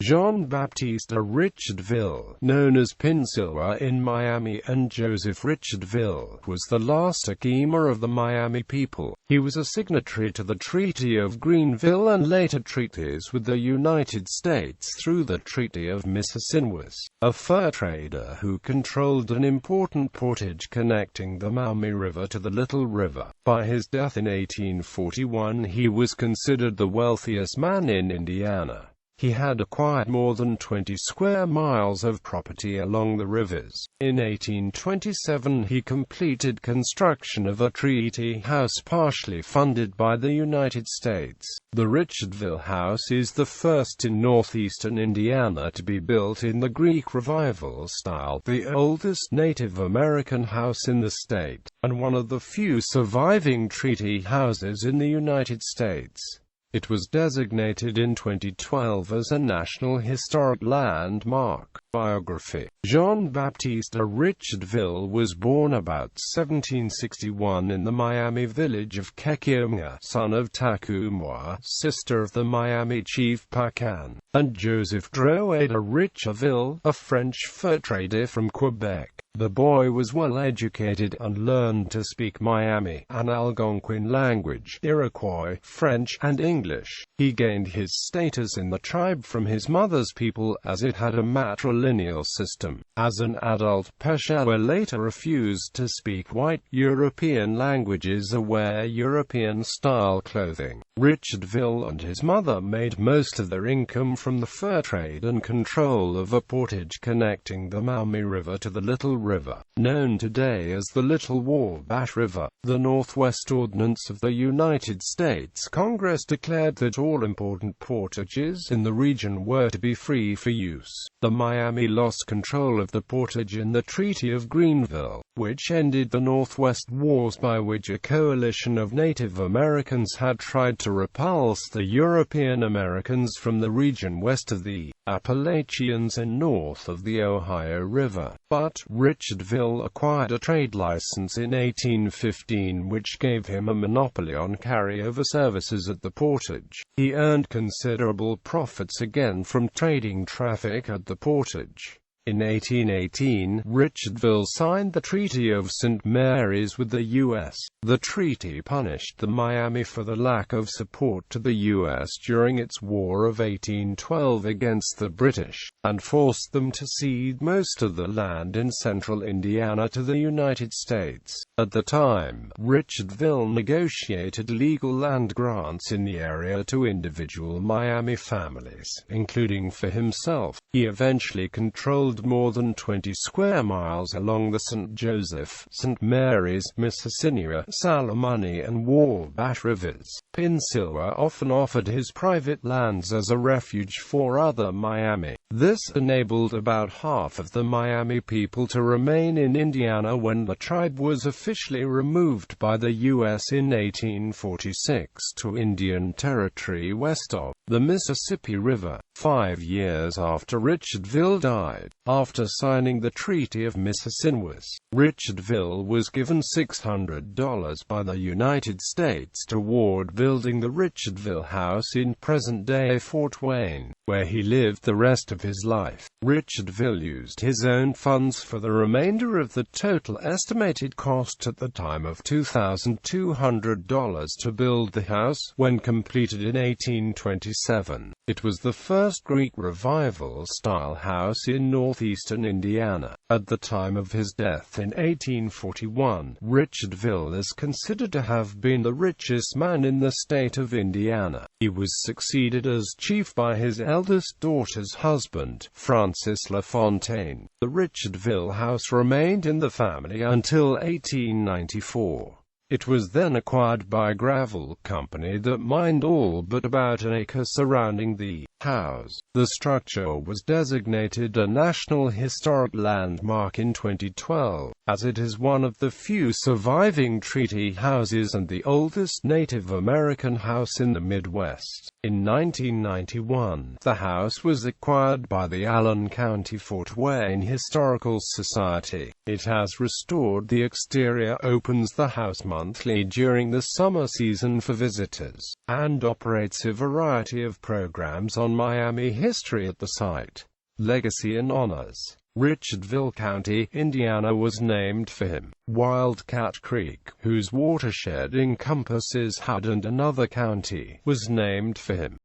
Jean-Baptiste de Richardville, known as Pinšiwa in Miami and Joseph Richardville, was the last akima of the Miami people. He was a signatory to the Treaty of Greenville and later treaties with the United States through the Treaty of Mississinwas, a fur trader who controlled an important portage connecting the Maumee River to the Little River. By his death in 1841, he was considered the wealthiest man in Indiana. He had acquired more than 20 square miles of property along the rivers. In 1827 he completed construction of a treaty house partially funded by the United States. The Richardville House is the first in northeastern Indiana to be built in the Greek Revival style, the oldest Native American house in the state, and one of the few surviving treaty houses in the United States. It was designated in 2012 as a National Historic Landmark. Biography. Jean-Baptiste de Richardville was born about 1761 in the Miami village of Akima, son of Takuma, sister of the Miami chief Pacan, and Joseph de Richardville, a French fur trader from Quebec. The boy was well educated and learned to speak Miami and Algonquin language, Iroquois, French, and English. He gained his status in the tribe from his mother's people as it had a matrilineal system. As an adult, Pinšiwa later refused to speak white European languages or wear European-style clothing. Richardville and his mother made most of their income from the fur trade and control of a portage connecting the Maumee River to the Little River, known today as the Little Wabash River. The Northwest Ordinance of the United States Congress declared that all important portages in the region were to be free for use. The Miami lost control of the portage in the Treaty of Greenville, which ended the Northwest Wars, by which a coalition of Native Americans had tried to repulse the European Americans from the region west of the Appalachians and north of the Ohio River. But Richardville acquired a trade license in 1815 which gave him a monopoly on carryover services at the portage. He earned considerable profits again from trading traffic at the portage. In 1818, Richardville signed the Treaty of St. Mary's with the U.S. The treaty punished the Miami for the lack of support to the U.S. during its War of 1812 against the British, and forced them to cede most of the land in central Indiana to the United States. At the time, Richardville negotiated legal land grants in the area to individual Miami families, including for himself. He eventually controlled more than 20 square miles along the St. Joseph, St. Mary's, Mississinwa, Salamani, and Wabash rivers. Pinšiwa often offered his private lands as a refuge for other Miami. This enabled about half of the Miami people to remain in Indiana when the tribe was officially removed by the U.S. in 1846 to Indian Territory west of the Mississippi River. 5 years after Richardville died, after signing the Treaty of Mississinwas, Richardville was given $600 by the United States toward building the Richardville House in present-day Fort Wayne, where he lived the rest of his life. Richardville used his own funds for the remainder of the total estimated cost at the time of $2,200 to build the house. When completed in 1827, it was the first Greek Revival-style house in northeastern Indiana. At the time of his death in 1841, Richardville is considered to have been the richest man in the state of Indiana. He was succeeded as chief by his eldest daughter's husband, Francis LaFontaine. The Richardville house remained in the family until 1894. It was then acquired by a gravel company that mined all but about an acre surrounding the house. The structure was designated a National Historic Landmark in 2012, as it is one of the few surviving treaty houses and the oldest Native American house in the Midwest. In 1991, the house was acquired by the Allen County Fort Wayne Historical Society. It has restored the exterior, opens the house monthly during the summer season for visitors, and operates a variety of programs on Miami history at the site. Legacy and honors. Richardville County, Indiana was named for him. Wildcat Creek, whose watershed encompasses Howard and another county, was named for him.